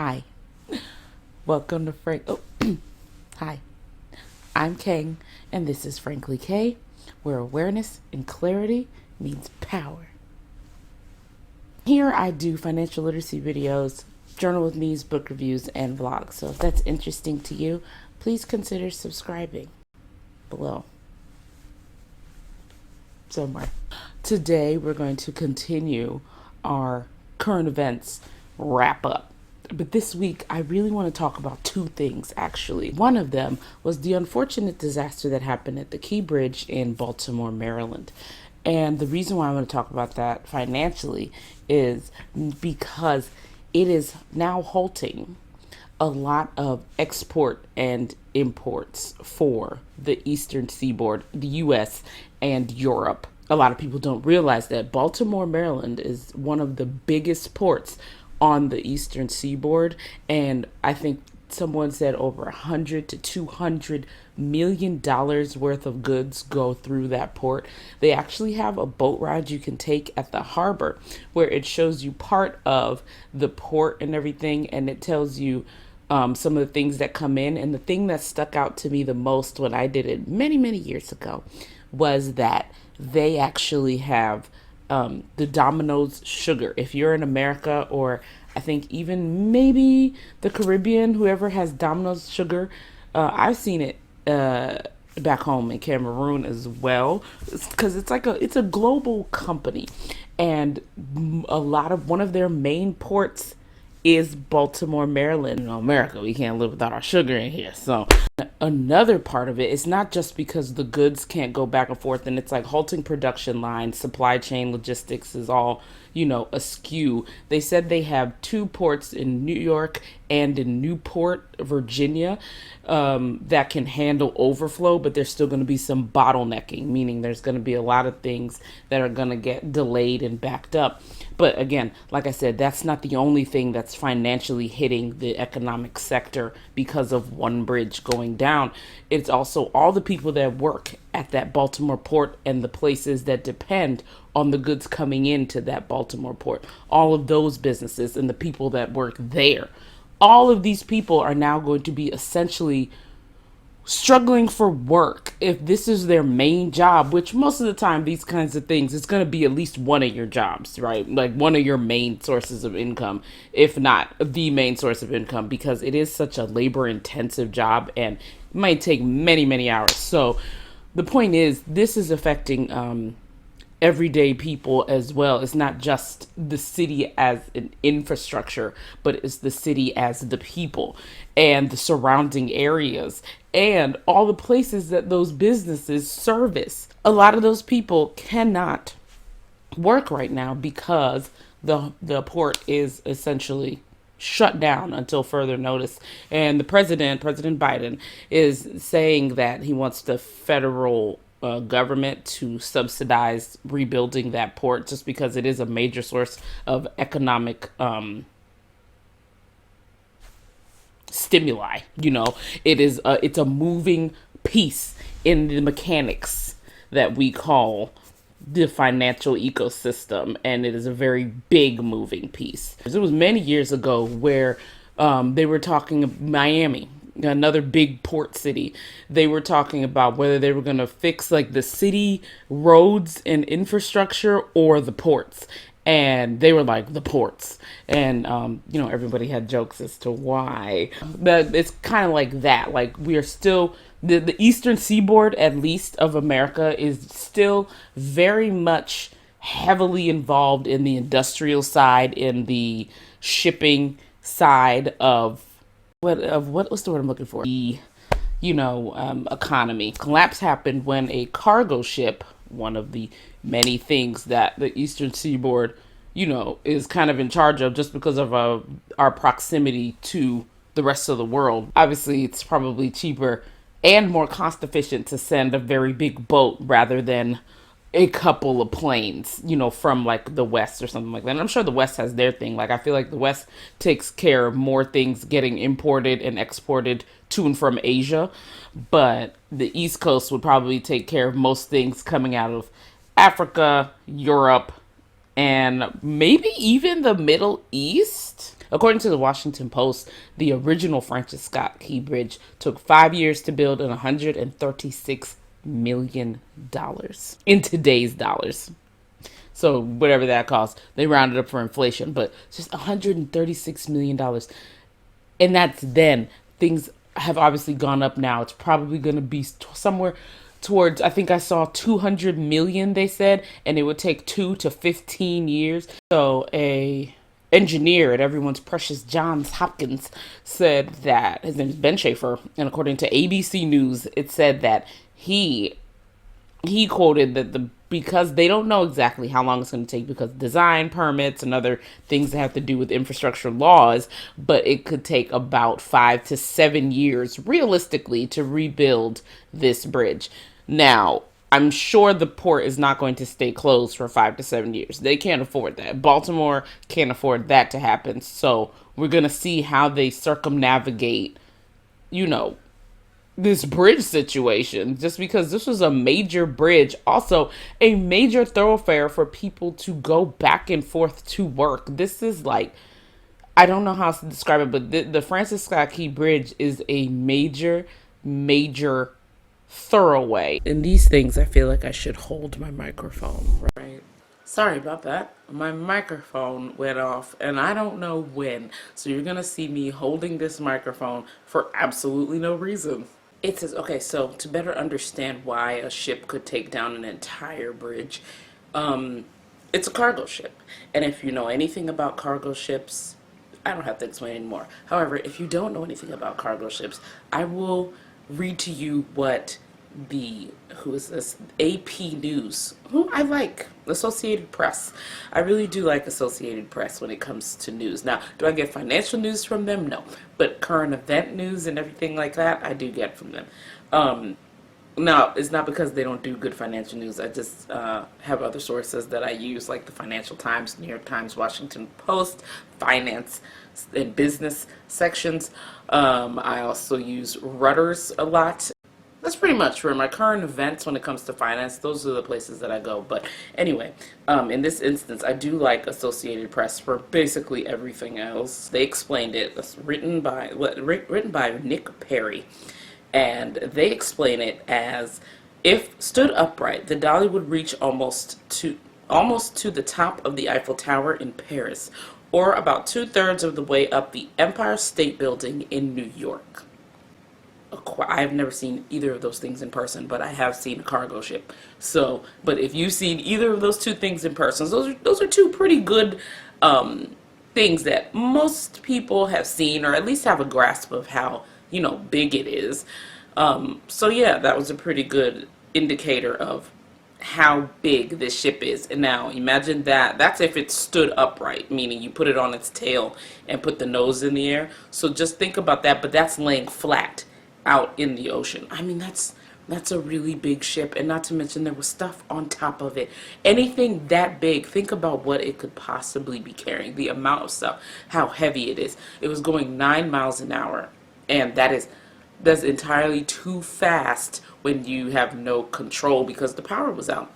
Hi, welcome to Frank. Oh, hi, I'm Kang, and this is Frankly K, where awareness and clarity means power. Here I do financial literacy videos, journal with me's, book reviews, and vlogs. So if that's interesting to you, please consider subscribing below somewhere. Today we're going to continue our current events wrap up. But this week, I really want to talk about two things, actually. One of them was the unfortunate disaster that happened at the Key Bridge in Baltimore, Maryland. And the reason why I want to talk about that financially is because it is now halting a lot of export and imports for the Eastern Seaboard, the US, and Europe. A lot of people don't realize that Baltimore, Maryland is one of the biggest ports on the Eastern Seaboard, and I think someone said over 100 to 200 million dollars worth of goods go through that port. They actually have a boat ride you can take at the harbor where it shows you part of the port and everything, and it tells you some of the things that come in. And the thing that stuck out to me the most when I did it many years ago was that they actually have the Domino's sugar. If you're in America, or I think even maybe the Caribbean, whoever has Domino's sugar, I've seen it back home in Cameroon as well, because it's a global company, and one of their main ports is Baltimore, Maryland. You know, America, we can't live without our sugar in here. So another part of it is not just because the goods can't go back and forth, and it's like halting production lines, supply chain logistics is all, askew. They said they have two ports in New York and in Newport, Virginia, that can handle overflow, but there's still going to be some bottlenecking, meaning there's going to be a lot of things that are going to get delayed and backed up. But again, like I said, that's not the only thing that's financially hitting the economic sector because of one bridge going down. It's also all the people that work at that Baltimore port and the places that depend on the goods coming into that Baltimore port. All of those businesses and the people that work there. All of these people are now going to be essentially struggling for work if this is their main job, which most of the time these kinds of things, it's going to be at least one of your jobs, right? Like one of your main sources of income, if not the main source of income, because it is such a labor intensive job and it might take many hours. So the point is, this is affecting everyday people as well. It's not just the city as an infrastructure, but it's the city as the people and the surrounding areas and all the places that those businesses service. A lot of those people cannot work right now because the port is essentially shut down until further notice. And the President Biden, is saying that he wants the federal government to subsidize rebuilding that port, just because it is a major source of economic stimuli. It's a moving piece in the mechanics that we call the financial ecosystem, and it is a very big moving piece. It was many years ago where they were talking of Miami, another big port city. They were talking about whether they were going to fix like the city roads and infrastructure or the ports. And they were like, the ports. And, everybody had jokes as to why. But it's kind of like that. Like, we are still, the Eastern Seaboard, at least, of America is still very much heavily involved in the industrial side, in the shipping side of what's the word I'm looking for? The, economy. Collapse happened when a cargo ship, one of the many things that the Eastern Seaboard, is kind of in charge of just because of our proximity to the rest of the world. Obviously, it's probably cheaper and more cost efficient to send a very big boat rather than a couple of planes, from like the West or something like that. And I'm sure the West has their thing. Like, I feel like the West takes care of more things getting imported and exported to and from Asia, but the East Coast would probably take care of most things coming out of Africa, Europe, and maybe even the Middle East. According to the Washington Post, the original Francis Scott Key Bridge took 5 years to build and $136 million in today's dollars. So whatever that costs, they rounded up for inflation, but just $136 million. And that's then. Things have obviously gone up now. It's probably going to be somewhere towards, I think I saw 200 million, they said, and it would take 2 to 15 years. So a engineer at everyone's precious Johns Hopkins said that, his name is Ben Schaefer, and according to ABC News, it said that he quoted that because they don't know exactly how long it's going to take because design permits and other things that have to do with infrastructure laws, but it could take about 5 to 7 years realistically to rebuild this bridge. Now, I'm sure the port is not going to stay closed for 5 to 7 years. They can't afford that. Baltimore can't afford that to happen. So we're going to see how they circumnavigate, this bridge situation, just because this was a major bridge, also a major thoroughfare for people to go back and forth to work. This is like, I don't know how else to describe it, but the Francis Scott Key Bridge is a major thoroughway. In these things, I feel like I should hold my microphone, right? Sorry about that. My microphone went off and I don't know when. So you're going to see me holding this microphone for absolutely no reason. It says, okay, so to better understand why a ship could take down an entire bridge, it's a cargo ship. And if you know anything about cargo ships, I don't have to explain anymore. However, if you don't know anything about cargo ships, I will read to you what who is this? AP News, who I like, Associated Press. I really do like Associated Press when it comes to news. Now, do I get financial news from them? No. But current event news and everything like that, I do get from them. No, it's not because they don't do good financial news. I just have other sources that I use, like the Financial Times, New York Times, Washington Post, finance and business sections. I also use Reuters a lot. That's pretty much for my current events when it comes to finance. Those are the places that I go. But anyway, in this instance, I do like Associated Press for basically everything else. They explained it. It's written by Nick Perry, and they explain it as, if stood upright, the dolly would reach almost to the top of the Eiffel Tower in Paris, or about 2/3 of the way up the Empire State Building in New York. I have never seen either of those things in person, but I have seen a cargo ship. So, but if you've seen either of those two things in person, those are two pretty good things that most people have seen, or at least have a grasp of how big it is. So yeah, that was a pretty good indicator of how big this ship is. And now imagine that's if it stood upright, meaning you put it on its tail and put the nose in the air. So just think about that, but that's laying flat out in the ocean. I mean, that's a really big ship, and not to mention there was stuff on top of it. Anything that big, think about what it could possibly be carrying, the amount of stuff, how heavy it is. It was going 9 miles an hour, and that's entirely too fast when you have no control because the power was out.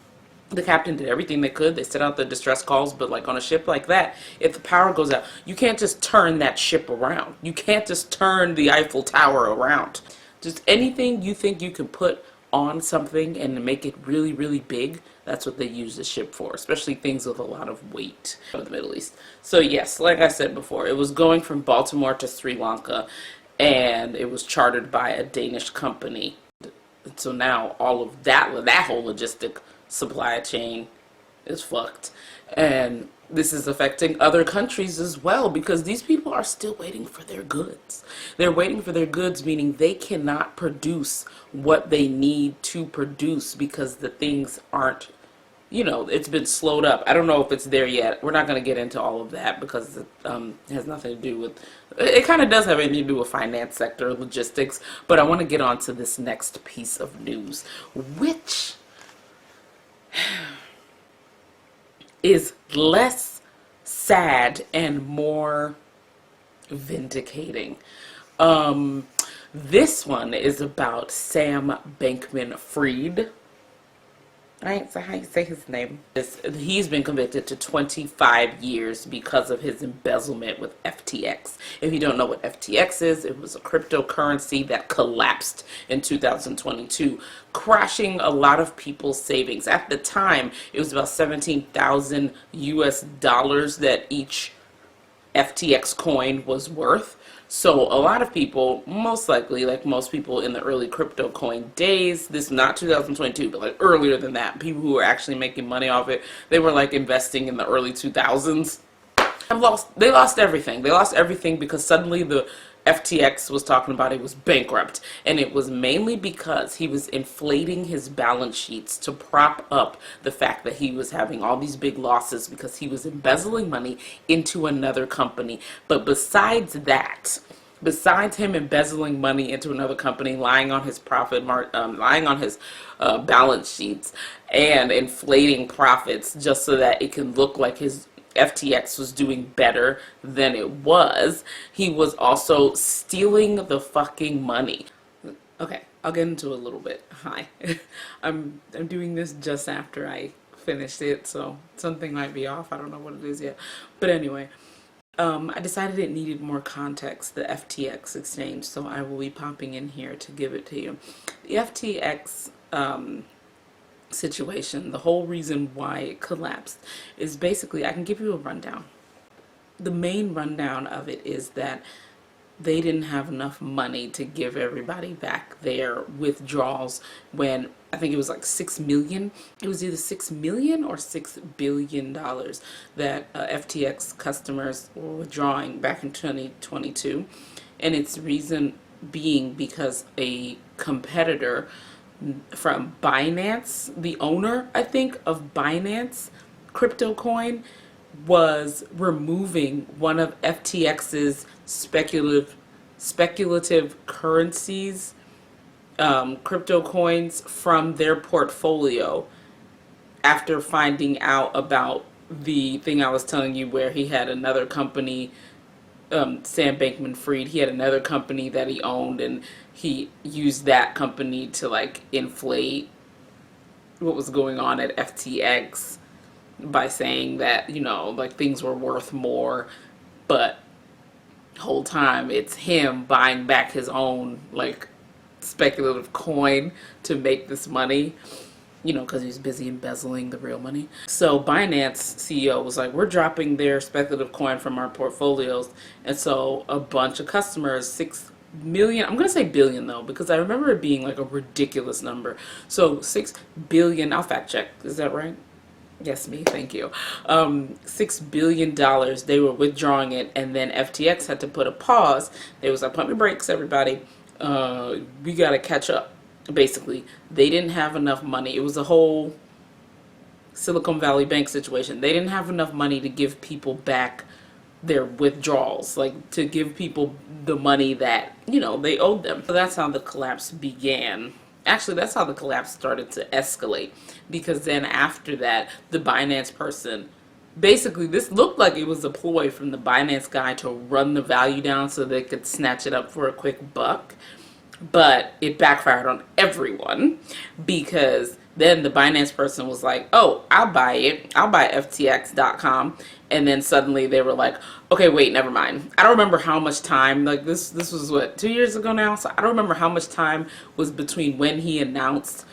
The captain did everything they could. They sent out the distress calls, but like on a ship like that, if the power goes out, you can't just turn that ship around. You can't just turn the Eiffel Tower around. Just anything you think you can put on something and make it really, really big, that's what they use the ship for, especially things with a lot of weight in the Middle East. So yes, like I said before, it was going from Baltimore to Sri Lanka, and it was chartered by a Danish company. So now all of that whole logistic supply chain is fucked. And this is affecting other countries as well, because these people are still waiting for their goods. They're waiting for their goods, meaning they cannot produce what they need to produce because the things aren't, it's been slowed up. I don't know if it's there yet. We're not going to get into all of that because it has nothing to do with, it kind of does have anything to do with finance sector, logistics, but I want to get on to this next piece of news, which is less sad and more vindicating. This one is about Sam Bankman-Fried. Right, so how you say his name? He's been convicted to 25 years because of his embezzlement with FTX. If you don't know what FTX is, it was a cryptocurrency that collapsed in 2022, crashing a lot of people's savings. At the time, it was about 17,000 US dollars that each FTX coin was worth. So a lot of people, most likely, like most people in the early crypto coin days, this is not 2022, but like earlier than that, people who were actually making money off it, they were like investing in the early 2000s. They lost everything. They lost everything because suddenly the FTX was talking about it was bankrupt. And it was mainly because he was inflating his balance sheets to prop up the fact that he was having all these big losses because he was embezzling money into another company. But besides that, besides him embezzling money into another company, lying on his lying on his balance sheets and inflating profits just so that it can look like his FTX was doing better than it was, he was also stealing the fucking money. Okay, I'll get into it a little bit. Hi. I'm doing this just after I finished it, so something might be off. I don't know what it is yet. But anyway, I decided it needed more context, the FTX exchange, so I will be popping in here to give it to you. The FTX situation, the whole reason why it collapsed is basically, I can give you a rundown. The main rundown of it is that they didn't have enough money to give everybody back their withdrawals when I think it was like 6 million. It was either 6 million or $6 billion that FTX customers were withdrawing back in 2022. And its reason being because a competitor from Binance, the owner, I think, of Binance crypto coin, was removing one of FTX's speculative currencies, crypto coins, from their portfolio after finding out about the thing I was telling you where he had another company, Sam Bankman-Fried, he had another company that he owned, and he used that company to like inflate what was going on at FTX by saying that, you know, like things were worth more, but whole time it's him buying back his own like speculative coin to make this money, you know, because he's busy embezzling the real money. So Binance CEO was like, we're dropping their speculative coin from our portfolios. And so a bunch of customers, 6 million, I'm going to say billion though, because I remember it being like a ridiculous number. So 6 billion, I'll fact check. Is that right? Yes, me. Thank you. $6 billion. They were withdrawing it. And then FTX had to put a pause. They was like, pump your brakes, everybody. We got to catch up. Basically, they didn't have enough money. It was a whole Silicon Valley Bank situation. They didn't have enough money to give people back their withdrawals, like to give people the money that, you know, they owed them. So that's how the collapse began. Actually, that's how the collapse started to escalate, because then after that, the Binance person, basically this looked like it was a ploy from the Binance guy to run the value down so they could snatch it up for a quick buck. But it backfired on everyone, because then the Binance person was like, oh, I'll buy it. I'll buy FTX.com. And then suddenly they were like, okay, wait, never mind. I don't remember how much time, like this was what, 2 years ago now? So I don't remember how much time was between when he announced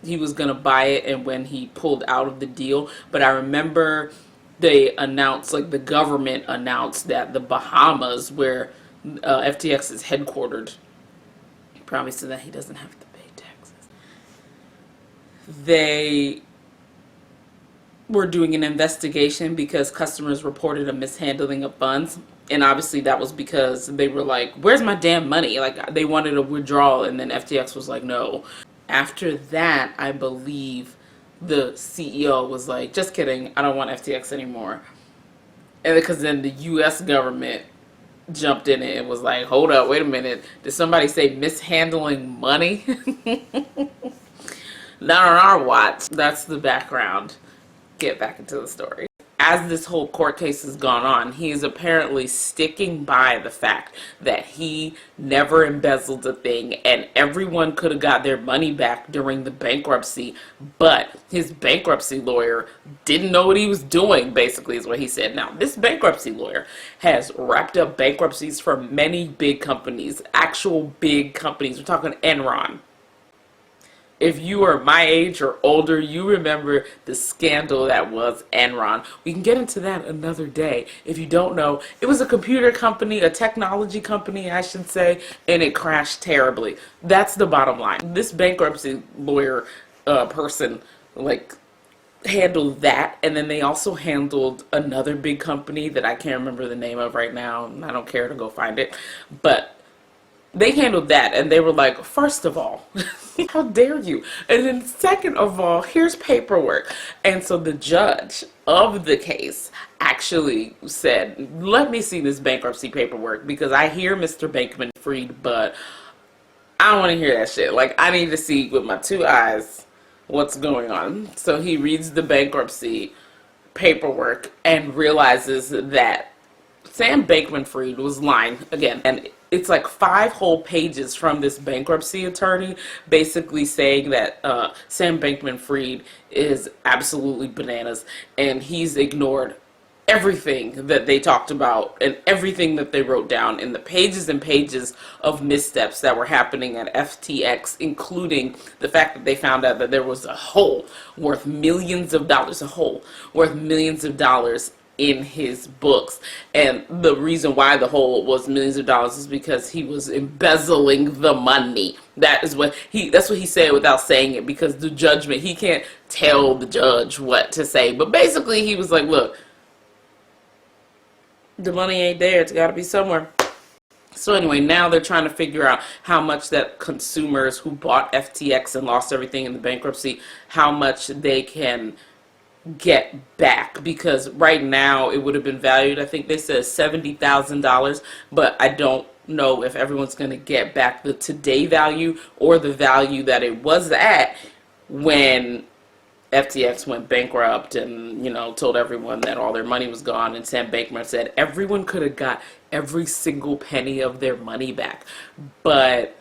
he was going to buy it and when he pulled out of the deal. But I remember they announced, like the government announced that the Bahamas, where FTX is headquartered, probably so that he doesn't have to pay taxes, they were doing an investigation because customers reported a mishandling of funds. And obviously that was because they were like, where's my damn money? Like they wanted a withdrawal, and then FTX was like, no. After that, I believe the CEO was like, just kidding, I don't want FTX anymore. And because then the US government jumped in it and was like, hold up, wait a minute, did somebody say mishandling money? Not on our watch. That's the background. Get back into the story. as this whole court case has gone on, he is apparently sticking by the fact that he never embezzled a thing and everyone could have got their money back during the bankruptcy, but his bankruptcy lawyer didn't know what he was doing, basically, is what he said. Now, this bankruptcy lawyer has wrapped up bankruptcies for many big companies, actual big companies. We're talking Enron. If you are my age or older, you remember the scandal that was Enron. We can get into that another day. If you don't know, it was a computer company, a technology company, I should say, and it crashed terribly. That's the bottom line. This bankruptcy lawyer person, like, handled that, and then they also handled another big company that I can't remember the name of right now, and I don't care to go find it, but they handled that, and they were like, first of all, how dare you? And then second of all, here's paperwork. And so the judge of the case actually said, let me see this bankruptcy paperwork, because I hear Mr. Bankman-Fried, but I don't want to hear that shit. Like, I need to see with my two eyes what's going on. So he reads the bankruptcy paperwork and realizes that Sam Bankman-Fried was lying again. And it's like 5 whole pages from this bankruptcy attorney basically saying that Sam Bankman-Fried is absolutely bananas and he's ignored everything that they talked about and everything that they wrote down in the pages and pages of missteps that were happening at FTX, including the fact that they found out that there was a hole worth millions of dollars, in his books. And the reason why the hole was millions of dollars is because he was embezzling the money. That's what he said without saying it, because the judgment, he can't tell the judge what to say. But basically he was like, look, the money ain't there. It's got to be somewhere. So anyway, now they're trying to figure out how much that consumers who bought FTX and lost everything in the bankruptcy, how much they can get back, because right now it would have been valued, I think they said $70,000, but I don't know if everyone's going to get back the today value or the value that it was at when FTX went bankrupt and, you know, told everyone that all their money was gone. And Sam Bankman said everyone could have got every single penny of their money back, but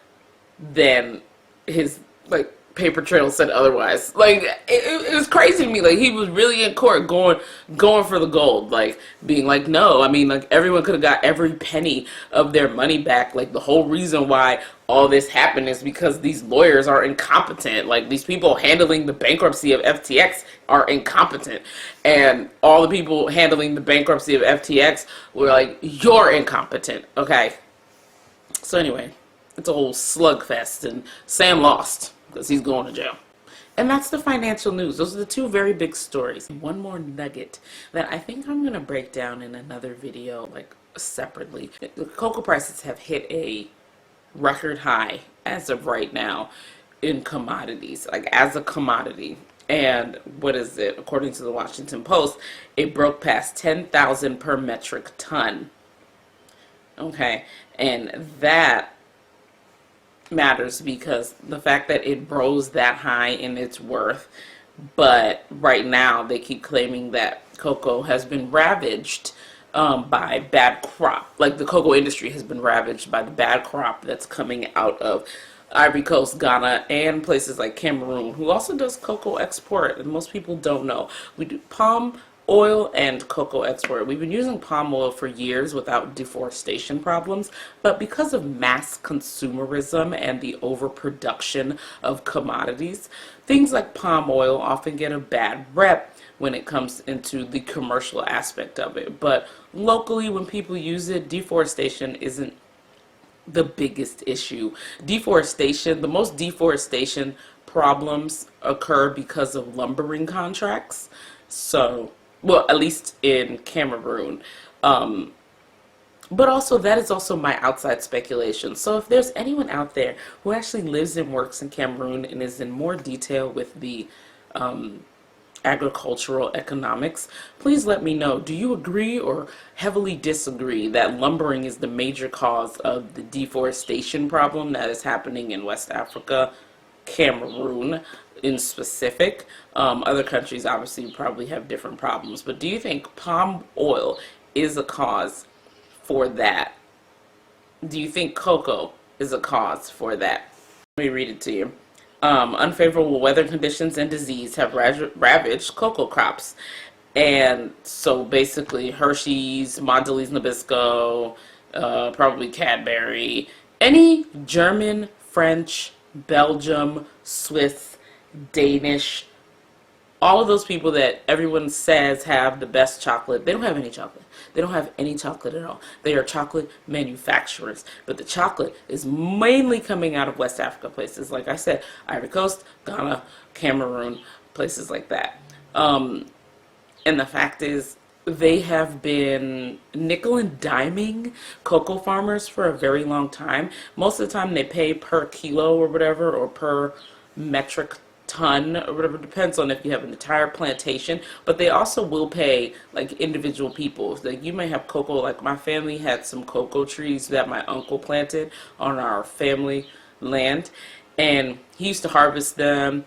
then his, like, paper trail said otherwise. Like, it was crazy to me. Like, he was really in court going for the gold, like being like, no, I mean, like, everyone could have got every penny of their money back. Like, the whole reason why all this happened is because these lawyers are incompetent. Like, these people handling the bankruptcy of FTX are incompetent, and all the people handling the bankruptcy of FTX were like, you're incompetent. Okay, so anyway, it's a whole slugfest, and Sam lost because he's going to jail. And that's the financial news. Those are the 2 very big stories. One more nugget that I think I'm going to break down in another video, like, separately. The cocoa prices have hit a record high as of right now in commodities, like as a commodity. And what is it? According to the Washington Post, it broke past 10,000 per metric ton. Okay, and that matters because the fact that it rose that high in its worth, but right now they keep claiming that cocoa has been ravaged by bad crop. Like, the cocoa industry has been ravaged by the bad crop that's coming out of Ivory Coast, Ghana, and places like Cameroon, who also does cocoa export, and most people don't know. We do palm oil and cocoa export. We've been using palm oil for years without deforestation problems, but because of mass consumerism and the overproduction of commodities, things like palm oil often get a bad rep when it comes into the commercial aspect of it. But locally, when people use it, deforestation isn't the biggest issue. Deforestation, the most deforestation problems occur because of lumbering contracts. So, well, at least in Cameroon. But also, that is also my outside speculation. So if there's anyone out there who actually lives and works in Cameroon and is in more detail with the agricultural economics, please let me know. Do you agree or heavily disagree that lumbering is the major cause of the deforestation problem that is happening in West Africa? Cameroon in specific. Other countries obviously probably have different problems. But do you think palm oil is a cause for that? Do you think cocoa is a cause for that? Let me read it to you. Unfavorable weather conditions and disease have ravaged cocoa crops. And so basically Hershey's, Mondelez Nabisco, probably Cadbury, any German, French, Belgium, Swiss, Danish, all of those people that everyone says have the best chocolate, they don't have any chocolate. They don't have any chocolate at all. They are chocolate manufacturers. But the chocolate is mainly coming out of West Africa places. Like I said, Ivory Coast, Ghana, Cameroon, places like that. And the fact is, they have been nickel and diming cocoa farmers for a very long time. Most of the time they pay per kilo or whatever, or per metric ton or whatever, depends on if you have an entire plantation. But they also will pay like individual people. Like you may have cocoa, like my family had some cocoa trees that my uncle planted on our family land, and he used to harvest them,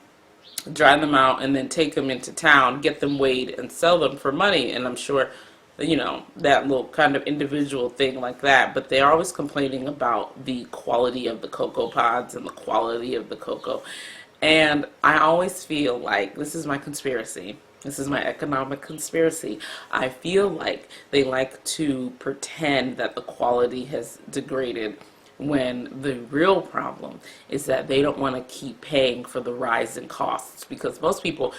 dry them out, and then take them into town, get them weighed, and sell them for money. And I'm sure, you know, that little kind of individual thing like that. But they're always complaining about the quality of the cocoa pods and the quality of the cocoa. And I always feel like, this is my conspiracy, this is my economic conspiracy, I feel like they like to pretend that the quality has degraded, when the real problem is that they don't want to keep paying for the rise in costs. Because most people,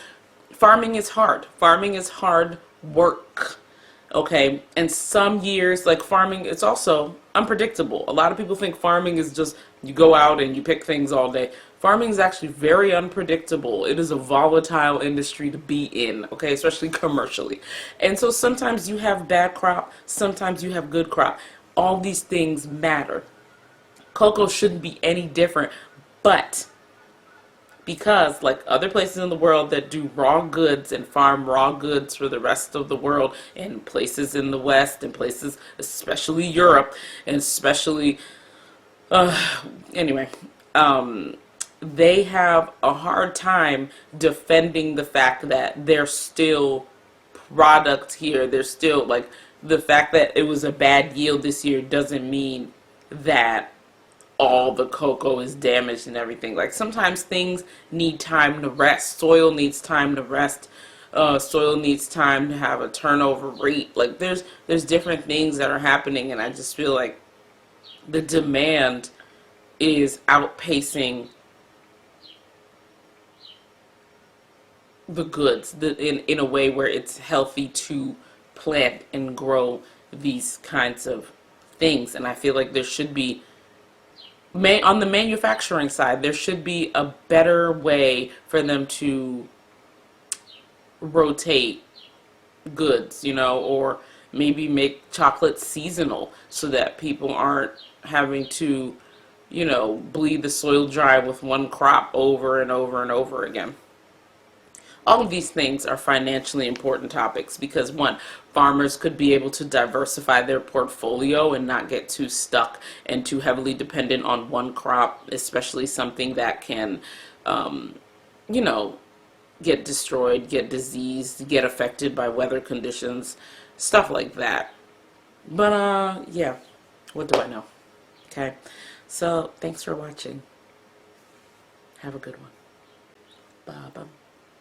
farming is hard. Farming is hard work. Okay, and some years, like farming, it's also unpredictable. A lot of people think farming is just you go out and you pick things all day. Farming is actually very unpredictable. It is a volatile industry to be in, okay, especially commercially. And so sometimes you have bad crop, sometimes you have good crop. All these things matter. Cocoa shouldn't be any different, but because like other places in the world that do raw goods and farm raw goods for the rest of the world, and places in the West and places, especially Europe, and especially, anyway, they have a hard time defending the fact that there's still product here. There's still, like, the fact that it was a bad yield this year doesn't mean that all the cocoa is damaged and everything. Like sometimes things need time to rest. Soil needs time to rest. Soil needs time to have a turnover rate. Like there's different things that are happening, and I just feel like the demand is outpacing the goods in a way where it's healthy to plant and grow these kinds of things. And I feel like there should be, on the manufacturing side, there should be a better way for them to rotate goods, you know, or maybe make chocolate seasonal so that people aren't having to, you know, bleed the soil dry with one crop over and over and over again. All of these things are financially important topics because, one, farmers could be able to diversify their portfolio and not get too stuck and too heavily dependent on one crop, especially something that can, you know, get destroyed, get diseased, get affected by weather conditions, stuff like that. But, yeah, what do I know? Okay, so thanks for watching. Have a good one. Bye-bye.